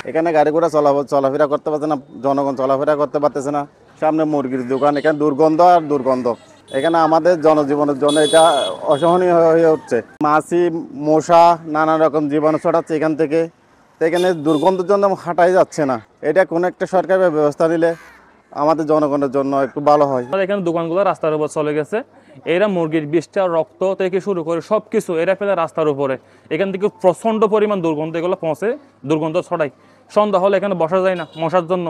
এখানে গাড়ি ঘোড়া চলাফেরা করতে পারছে না, জনগণ চলাফেরা করতে পারতেছে না। সামনে মুরগির দোকান, এখানে দুর্গন্ধ আর দুর্গন্ধ। এখানে আমাদের জনজীবনের জন্য এটা অসহনীয় হয়ে উঠছে। মাছি, মশা, নানা রকম জীবাণু ছড়াচ্ছে এখান থেকে। তো এখানে দুর্গন্ধের জন্য হাঁটাই যাচ্ছে না। এটা কোনো একটা সরকারি ব্যবস্থা নিলে আমাদের জনগণের জন্য একটু ভালো হয়। এখানে দোকানগুলো রাস্তার উপর চলে গেছে। এরা মুরগির বিষটা, রক্ত থেকে শুরু করে সবকিছু এরা ফেলে রাস্তার উপরে। এখান থেকে প্রচন্ড পরিমাণ দুর্গন্ধ এগুলো পৌঁছে, দুর্গন্ধ ছড়ায়। সন্ধ্যা হলে এখানে বসা যায় না মশার জন্য।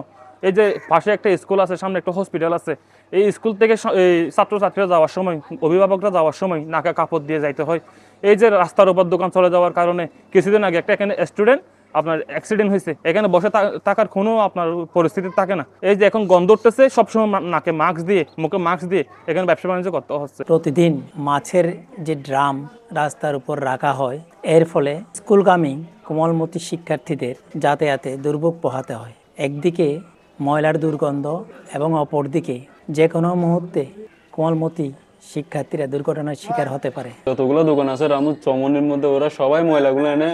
এই যে পাশে একটা স্কুল আছে, সামনে একটা হসপিটাল আছে। এই স্কুল থেকে এই ছাত্রছাত্রীরা যাওয়ার সময়, অভিভাবকরা যাওয়ার সময় নাকা কাপড় দিয়ে যাইতে হয়। এই যে রাস্তার উপর দোকান চলে যাওয়ার কারণে কিছুদিন আগে একটা এখানে স্টুডেন্ট আপনার অ্যাক্সিডেন্ট হয়েছে। এখানে বসে থাকার কোনো আপনার পরিস্থিতি থাকে না। এই যে এখন গন্ধ উঠতেছে, সবসময় নাকে মাস্ক দিয়ে, মুখে মাস্ক দিয়ে এখানে ব্যবসা বাণিজ্য করতে হচ্ছে। প্রতিদিন মাছের যে ড্রাম রাস্তার উপর রাখা হয়, এর ফলে স্কুলগামী কোমলমতি শিক্ষার্থীদের যাতায়াতে দুর্ভোগ পোহাতে হয়। একদিকে ময়লার দুর্গন্ধ এবং অপরদিকে যে কোনো মুহূর্তে কোমলমতি শিক্ষার্থীরা দুর্ঘটনার শিকার হতে পারে। যতগুলো দোকান আছে রামু চমনির মধ্যে, ওরা সবাই ময়লাগুলো এনে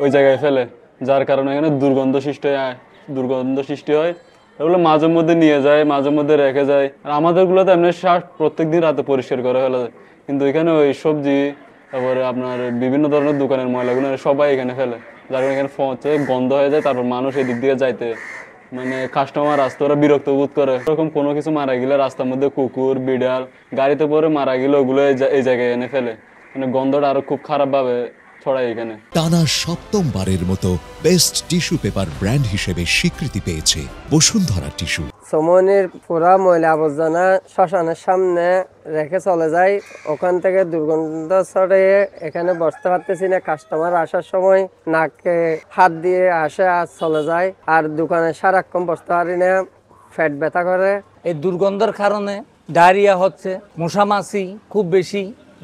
ওই জায়গায় ফেলে, যার কারণে এখানে দুর্গন্ধ সৃষ্টি হয়। এগুলো মাঝে মধ্যে নিয়ে যায়, মাঝে মধ্যে রেখে যায়। আর আমাদেরগুলোতে এমনি প্রত্যেকদিন রাতে পরিষ্কার করে ফেলে যায়। কিন্তু এখানে ওই সবজি, তারপরে আপনার বিভিন্ন ধরনের দোকানের ময়লাগুলো সবাই এখানে ফেলে, যার কারণে এখানে গন্ধ হয়ে যায়। তারপর মানুষ এদিক দিয়ে যাইতে, মানে কাস্টমার আসতে ওরা বিরক্ত বোধ করে। এরকম কোনো কিছু মারা গেলে রাস্তার মধ্যে কুকুর, বিড়াল গাড়িতে পরে মারা গেলে ওগুলো এই জায়গায় এনে ফেলে। মানে গন্ধটা আরো খুব খারাপভাবে ছড়ায় এখানে। টানা সপ্তমবারের মতো বেস্ট টিস্যু পেপার ব্র্যান্ড হিসেবে স্বীকৃতি পেয়েছে বসুন্ধরা টিস্যু। চমনির পুরা ময়লা আবর্জনা শ্মশানের সামনে রেখে চলে যায়। ওখান থেকে দুর্গন্ধ ছড়িয়ে এখানে বসতে পারতেছি না। কাস্টমার আসার সময় নাকে হাত দিয়ে আসে আর চলে যায়। আর দোকানে সারাক্ষণ বসতে পারি না, পেট ব্যথা করে। এই দুর্গন্ধের কারণে ডায়রিয়া হচ্ছে, মশামাছি খুব বেশি,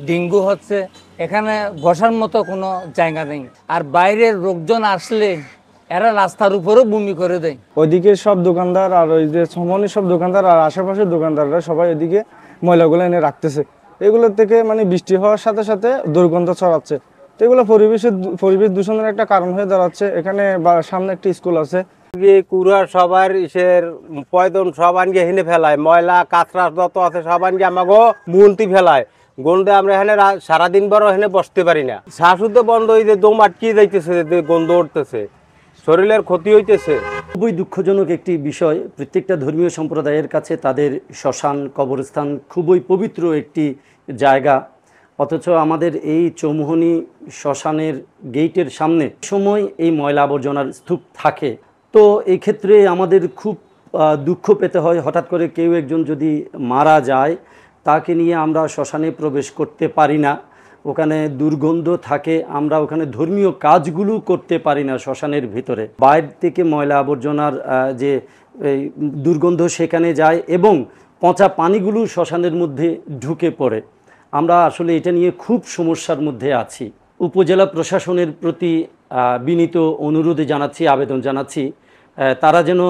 ডেঙ্গু হচ্ছে। এখানে বসার মতো কোনো জায়গা নেই। আর বাইরের লোকজন আসলে এরা রাস্তার উপরেও বমি করে দেয়। ওইদিকে সব দোকানদার আর ওই যে সমনি সব দোকানদার আর আশেপাশের দোকানদাররা সবাই এদিকে ময়লাগুলো এনে রাখতেছে। এগুলোর থেকে মানে বৃষ্টি হওয়ার সাথে সাথে দুর্গন্ধ ছড়াচ্ছে। তো এগুলো পরিবেশ দূষণের একটা কারণ হয়ে দাঁড়াচ্ছে। এখানে সামনে একটা স্কুল আছে, কুড়ার সবার ইসের পয়দন সব আনগে হেনে ফেলায়, ময়লা কাঁচরা যত আছে সব আনগে আমাকে মুন্তি ফেলায়। গন্ধে আমরা এখানে সারাদিন বড় এখানে বসতে পারি না। শ্বাসুদ্ধ বন্ধ হইতে দম আটকিয়ে যাইতেছে, গন্ধ উঠতেছে, শরীরের ক্ষতি হইতেছে। খুবই দুঃখজনক একটি বিষয়। প্রত্যেকটা ধর্মীয় সম্প্রদায়ের কাছে তাদের শ্মশান, কবরস্থান খুবই পবিত্র একটি জায়গা। অথচ আমাদের এই চৌমুহনী শ্মশানের গেটের সামনে সময় এই ময়লা আবর্জনার স্তূপ থাকে। তো এই ক্ষেত্রে আমাদের খুব দুঃখ পেতে হয়। হঠাৎ করে কেউ একজন যদি মারা যায়, তাকে নিয়ে আমরা শ্মশানে প্রবেশ করতে পারি না। ওখানে দুর্গন্ধ থাকে, আমরা ওখানে ধর্মীয় কাজগুলো করতে পারি না শ্মশানের ভিতরে। বাইরে থেকে ময়লা আবর্জনার যে দুর্গন্ধ সেখানে যায় এবং পচা পানিগুলো শ্মশানের মধ্যে ঢুকে পড়ে। আমরা আসলে এটা নিয়ে খুব সমস্যার মধ্যে আছি। উপজেলা প্রশাসনের প্রতি বিনীত অনুরোধ জানাচ্ছি, আবেদন জানাচ্ছি, তারা যেন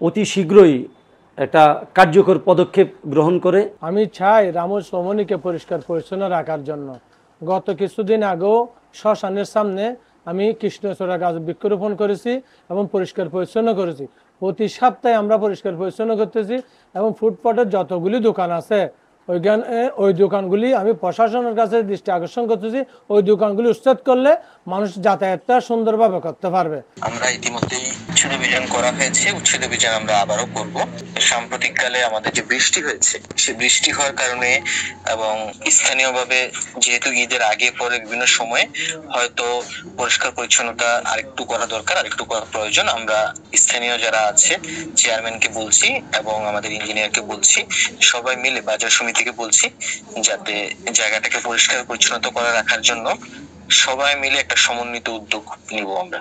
অতি শীঘ্রই একটা কার্যকর পদক্ষেপ গ্রহণ করে। আমি চাই রামু চৌমনিকে পরিষ্কার পরিচ্ছন্ন রাখার জন্য। গত কিছুদিন আগেও শ্মশানের সামনে আমি কৃষ্ণচূড়া গাছ বৃক্ষরোপণ করেছি এবং পরিষ্কার পরিচ্ছন্ন করেছি। প্রতি সপ্তাহে আমরা পরিষ্কার পরিচ্ছন্ন করতেছি এবং ফুটপাতের যতগুলি দোকান আছে ওই দোকানগুলি আমি প্রশাসনের কাছে দৃষ্টি আকর্ষণ করতেছি। ওই দোকানগুলি উচ্ছেদ করলে মানুষ যাতায়াতটা সুন্দরভাবে করতে পারবে। আমরা ইতিমধ্যেই উচ্ছেদ অভিযান করা হয়েছে, উচ্ছেদ অভিযান আমরা আবারও করব। সাম্প্রতিককালে আমাদের যে বৃষ্টি হয়েছে, সে বৃষ্টি হওয়ার কারণে এবং স্থানীয়ভাবে যেহেতু ঈদের আগে পরে বিভিন্ন সময়ে হয়তো পরিষ্কার পরিচ্ছন্নতা আরেকটু করা দরকার, আরেকটু করা প্রয়োজন। আমরা স্থানীয় যারা আছে চেয়ারম্যানকে বলছি এবং আমাদের ইঞ্জিনিয়ারকে বলছি, সবাই মিলে বাজার সমিতিকে বলছি যাতে জায়গাটাকে পরিষ্কার পরিচ্ছন্নতা করে রাখার জন্য সবাই মিলে একটা সমন্বিত উদ্যোগ নিব আমরা।